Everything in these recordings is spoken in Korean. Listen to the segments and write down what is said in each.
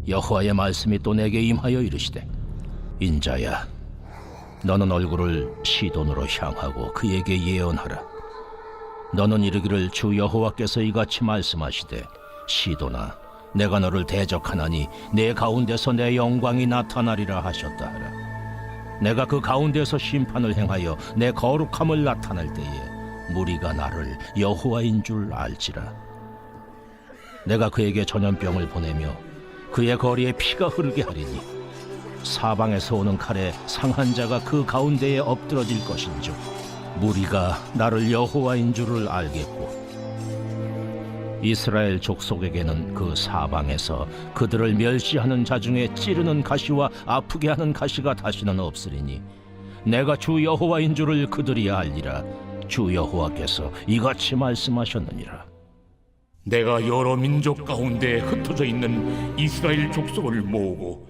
여호와의 말씀이 또 내게 임하여 이르시되, 인자야, 너는 얼굴을 시돈으로 향하고 그에게 예언하라. 너는 이르기를, 주 여호와께서 이같이 말씀하시되, 시돈아, 내가 너를 대적하나니 내 가운데서 내 영광이 나타나리라 하셨다 하라. 내가 그 가운데서 심판을 행하여 내 거룩함을 나타낼 때에 무리가 나를 여호와인 줄 알지라. 내가 그에게 전염병을 보내며 그의 거리에 피가 흐르게 하리니 사방에서 오는 칼에 상한 자가 그 가운데에 엎드러질 것인즉 무리가 나를 여호와인 줄을 알겠고, 이스라엘 족속에게는 그 사방에서 그들을 멸시하는 자 중에 찌르는 가시와 아프게 하는 가시가 다시는 없으리니 내가 주 여호와인 줄을 그들이 알리라. 주 여호와께서 이같이 말씀하셨느니라. 내가 여러 민족 가운데 흩어져 있는 이스라엘 족속을 모으고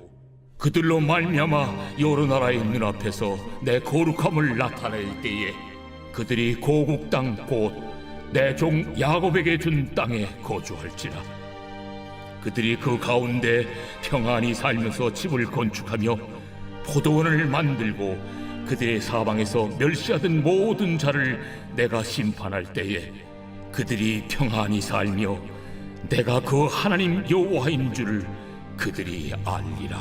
그들로 말미암아 여러 나라의 눈앞에서 내 거룩함을 나타낼 때에 그들이 고국 땅 곧 내 종 야곱에게 준 땅에 거주할지라. 그들이 그 가운데 평안히 살면서 집을 건축하며 포도원을 만들고 그들의 사방에서 멸시하던 모든 자를 내가 심판할 때에 그들이 평안히 살며 내가 그 하나님 여호와인 줄을 그들이 알리라.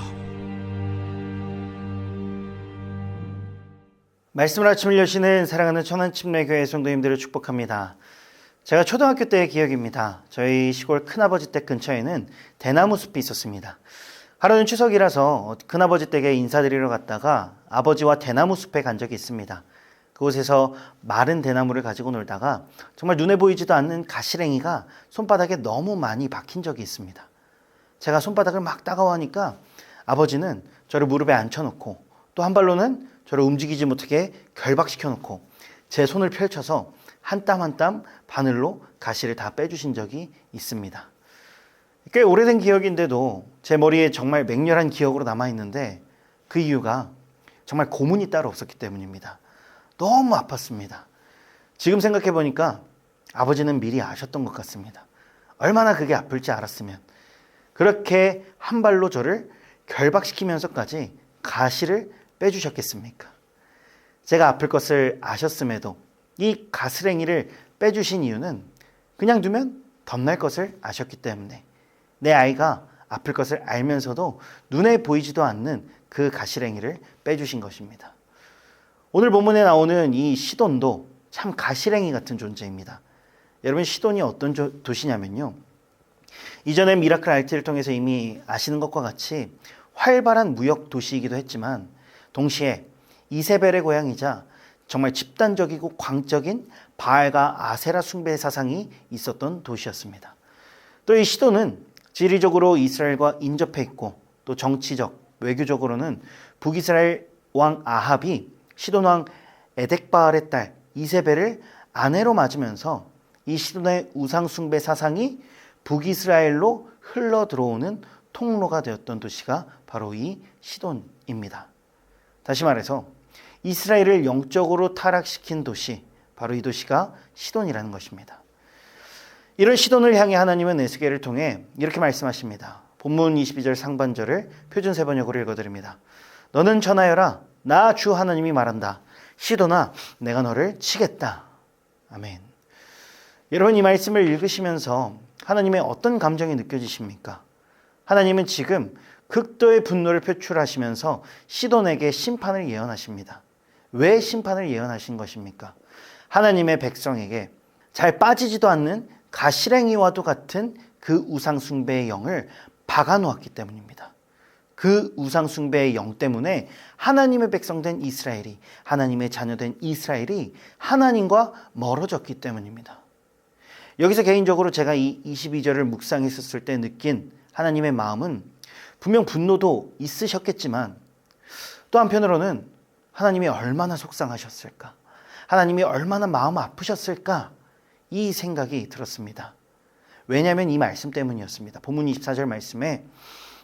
말씀을 아침을 여시는 사랑하는 천안침례교회 성도님들을 축복합니다. 제가 초등학교 때의 기억입니다. 저희 시골 큰아버지 댁 근처에는 대나무 숲이 있었습니다. 하루는 추석이라서 큰아버지 댁에 인사드리러 갔다가 아버지와 대나무 숲에 간 적이 있습니다. 그곳에서 마른 대나무를 가지고 놀다가 정말 눈에 보이지도 않는 가시랭이가 손바닥에 너무 많이 박힌 적이 있습니다. 제가 손바닥을 막 따가워하니까 아버지는 저를 무릎에 앉혀놓고 또 한 발로는 저를 움직이지 못하게 결박시켜 놓고 제 손을 펼쳐서 한 땀 한 땀 바늘로 가시를 다 빼주신 적이 있습니다. 꽤 오래된 기억인데도 제 머리에 정말 맹렬한 기억으로 남아있는데 그 이유가 정말 고문이 따로 없었기 때문입니다. 너무 아팠습니다. 지금 생각해보니까 아버지는 미리 아셨던 것 같습니다. 얼마나 그게 아플지 알았으면 그렇게 한 발로 저를 결박시키면서까지 가시를 빼주셨겠습니까? 제가 아플 것을 아셨음에도 이 가스랭이를 빼주신 이유는 그냥 두면 덧날 것을 아셨기 때문에 내 아이가 아플 것을 알면서도 눈에 보이지도 않는 그 가시랭이를 빼주신 것입니다. 오늘 본문에 나오는 이 시돈도 참 가시랭이 같은 존재입니다. 여러분, 시돈이 어떤 도시냐면요, 이전에 미라클 RT를 통해서 이미 아시는 것과 같이 활발한 무역 도시이기도 했지만 동시에 이세벨의 고향이자 정말 집단적이고 광적인 바알과 아세라 숭배 사상이 있었던 도시였습니다. 또 이 시돈은 지리적으로 이스라엘과 인접해 있고 또 정치적, 외교적으로는 북이스라엘 왕 아합이 시돈 왕 에덱바알의 딸 이세벨을 아내로 맞으면서 이 시돈의 우상 숭배 사상이 북이스라엘로 흘러 들어오는 통로가 되었던 도시가 바로 이 시돈입니다. 다시 말해서 이스라엘을 영적으로 타락시킨 도시, 바로 이 도시가 시돈이라는 것입니다. 이런 시돈을 향해 하나님은 에스겔을 통해 이렇게 말씀하십니다. 본문 22절 상반절을 표준 세번역으로 읽어드립니다. 너는 전하여라, 나 주 하나님이 말한다. 시돈아, 내가 너를 치겠다. 아멘. 여러분, 이 말씀을 읽으시면서 하나님의 어떤 감정이 느껴지십니까? 하나님은 지금 극도의 분노를 표출하시면서 시돈에게 심판을 예언하십니다. 왜 심판을 예언하신 것입니까? 하나님의 백성에게 잘 빠지지도 않는 가시랭이와도 같은 그 우상숭배의 영을 박아놓았기 때문입니다. 그 우상숭배의 영 때문에 하나님의 백성된 이스라엘이, 하나님의 자녀된 이스라엘이 하나님과 멀어졌기 때문입니다. 여기서 개인적으로 제가 이 22절을 묵상했었을 때 느낀 하나님의 마음은 분명 분노도 있으셨겠지만 또 한편으로는 하나님이 얼마나 속상하셨을까, 하나님이 얼마나 마음 아프셨을까, 이 생각이 들었습니다. 왜냐하면 이 말씀 때문이었습니다. 본문 24절 말씀에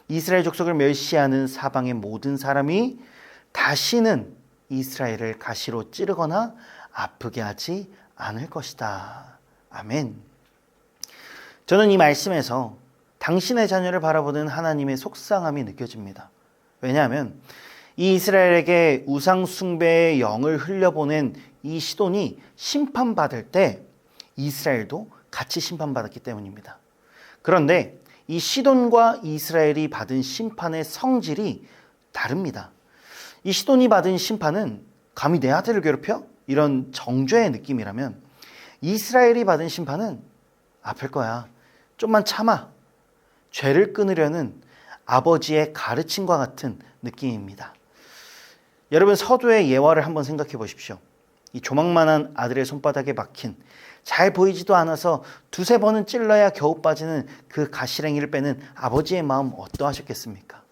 이스라엘 족속을 멸시하는 사방의 모든 사람이 다시는 이스라엘을 가시로 찌르거나 아프게 하지 않을 것이다. 아멘. 저는 이 말씀에서 당신의 자녀를 바라보는 하나님의 속상함이 느껴집니다. 왜냐하면 이 이스라엘에게 우상 숭배의 영을 흘려보낸 이 시돈이 심판받을 때 이스라엘도 같이 심판받았기 때문입니다. 그런데 이 시돈과 이스라엘이 받은 심판의 성질이 다릅니다. 이 시돈이 받은 심판은 감히 내 아들을 괴롭혀? 이런 정죄의 느낌이라면 이스라엘이 받은 심판은 아플 거야. 좀만 참아. 죄를 끊으려는 아버지의 가르침과 같은 느낌입니다. 여러분, 서두의 예화를 한번 생각해 보십시오. 이 조망만한 아들의 손바닥에 박힌, 잘 보이지도 않아서 두세 번은 찔러야 겨우 빠지는 그 가시랭이를 빼는 아버지의 마음 어떠하셨겠습니까?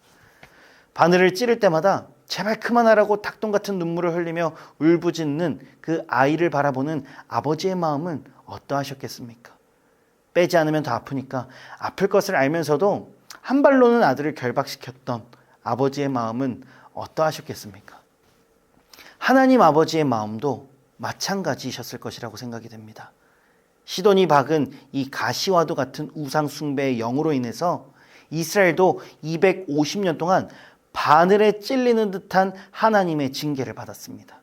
바늘을 찌를 때마다 제발 그만하라고 닭똥 같은 눈물을 흘리며 울부짖는 그 아이를 바라보는 아버지의 마음은 어떠하셨겠습니까? 빼지 않으면 더 아프니까 아플 것을 알면서도 한 발로는 아들을 결박시켰던 아버지의 마음은 어떠하셨겠습니까? 하나님 아버지의 마음도 마찬가지이셨을 것이라고 생각이 됩니다. 시돈이 박은 이 가시와도 같은 우상 숭배의 영으로 인해서 이스라엘도 250년 동안 바늘에 찔리는 듯한 하나님의 징계를 받았습니다.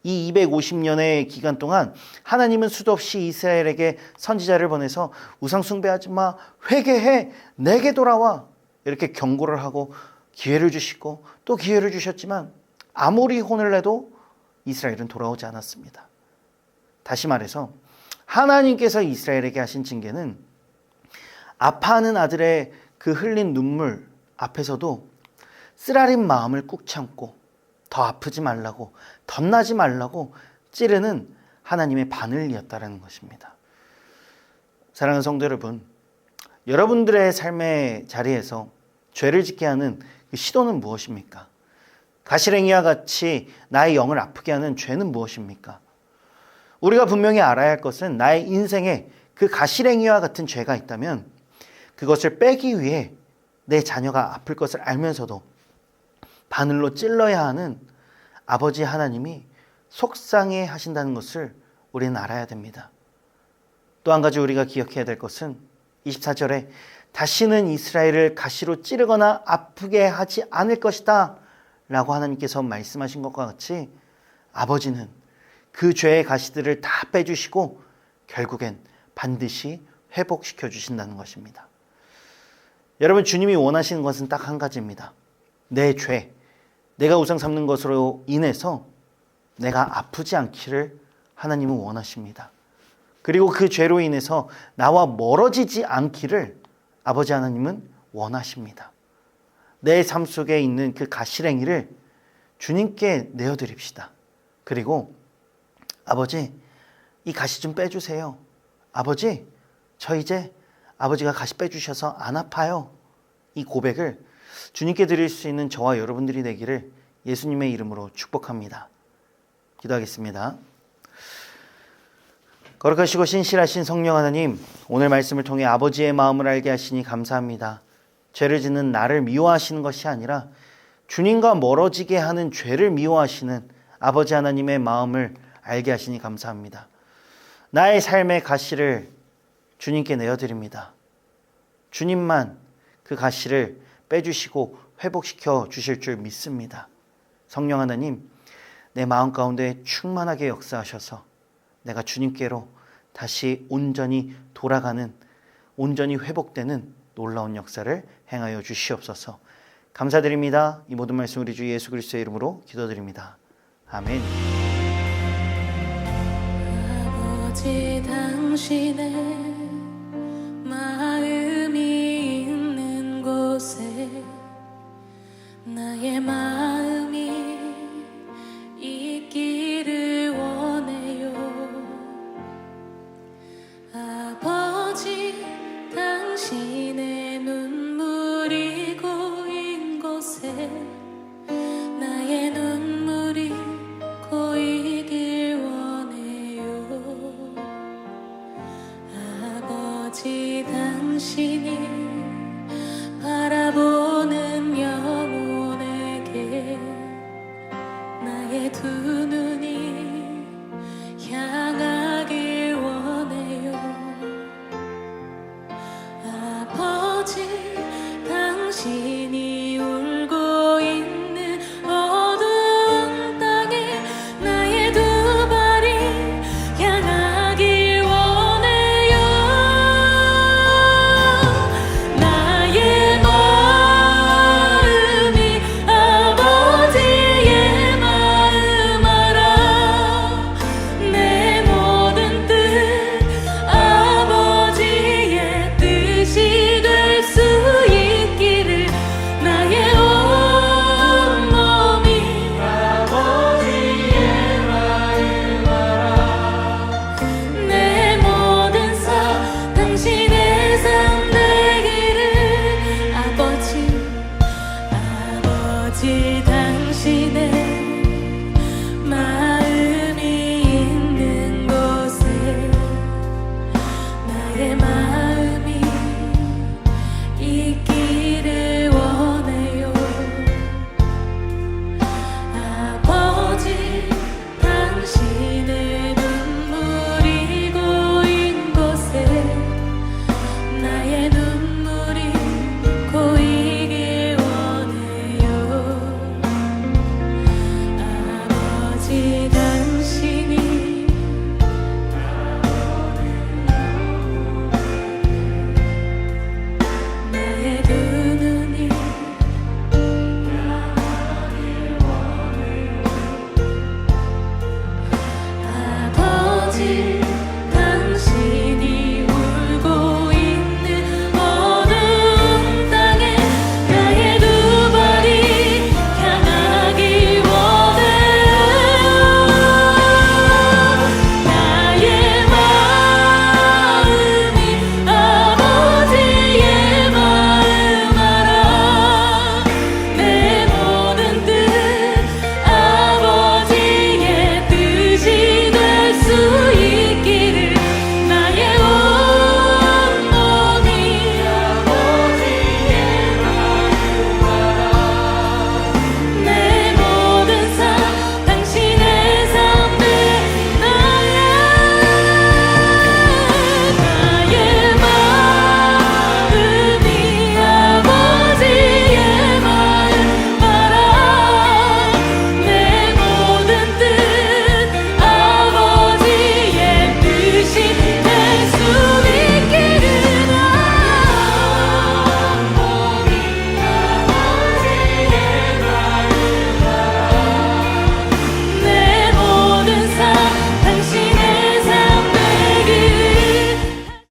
이 250년의 기간 동안 하나님은 수도 없이 이스라엘에게 선지자를 보내서 우상 숭배하지 마, 회개해, 내게 돌아와, 이렇게 경고를 하고 기회를 주시고 또 기회를 주셨지만 아무리 혼을 내도 이스라엘은 돌아오지 않았습니다. 다시 말해서 하나님께서 이스라엘에게 하신 징계는 아파하는 아들의 그 흘린 눈물 앞에서도 쓰라린 마음을 꾹 참고 더 아프지 말라고, 덧나지 말라고 찌르는 하나님의 바늘이었다는 것입니다. 사랑하는 성도 여러분, 여러분들의 삶의 자리에서 죄를 짓게 하는 그 시도는 무엇입니까? 가시랭이와 같이 나의 영을 아프게 하는 죄는 무엇입니까? 우리가 분명히 알아야 할 것은 나의 인생에 그 가시랭이와 같은 죄가 있다면 그것을 빼기 위해 내 자녀가 아플 것을 알면서도 바늘로 찔러야 하는 아버지 하나님이 속상해 하신다는 것을 우리는 알아야 됩니다. 또 한 가지 우리가 기억해야 될 것은 24절에 다시는 이스라엘을 가시로 찌르거나 아프게 하지 않을 것이다 라고 하나님께서 말씀하신 것과 같이 아버지는 그 죄의 가시들을 다 빼주시고 결국엔 반드시 회복시켜 주신다는 것입니다. 여러분, 주님이 원하시는 것은 딱 한 가지입니다. 내 죄, 내가 우상 삼는 것으로 인해서 내가 아프지 않기를 하나님은 원하십니다. 그리고 그 죄로 인해서 나와 멀어지지 않기를 아버지 하나님은 원하십니다. 내 삶 속에 있는 그 가시랭이를 주님께 내어드립시다. 그리고 아버지, 이 가시 좀 빼주세요. 아버지, 저 이제 아버지가 가시 빼주셔서 안 아파요. 이 고백을 주님께 드릴 수 있는 저와 여러분들이 되기를 예수님의 이름으로 축복합니다. 기도하겠습니다. 거룩하시고 신실하신 성령 하나님, 오늘 말씀을 통해 아버지의 마음을 알게 하시니 감사합니다. 죄를 짓는 나를 미워하시는 것이 아니라 주님과 멀어지게 하는 죄를 미워하시는 아버지 하나님의 마음을 알게 하시니 감사합니다. 나의 삶의 가시를 주님께 내어드립니다. 주님만 그 가시를 빼주시고 회복시켜 주실 줄 믿습니다. 성령 하나님, 내 마음 가운데 충만하게 역사하셔서 내가 주님께로 다시 온전히 돌아가는, 온전히 회복되는 놀라운 역사를 행하여 주시옵소서. 감사드립니다. 이 모든 말씀 우리 주 예수 그리스도의 이름으로 기도드립니다. 아멘. 아버지, 당신의 마음이 있는 곳에 나의 마음이 있기를 원해요. 아버지, 당신의 눈물이 고인 곳에 나의 눈물이 고이길 원해요. 아버지, 당신이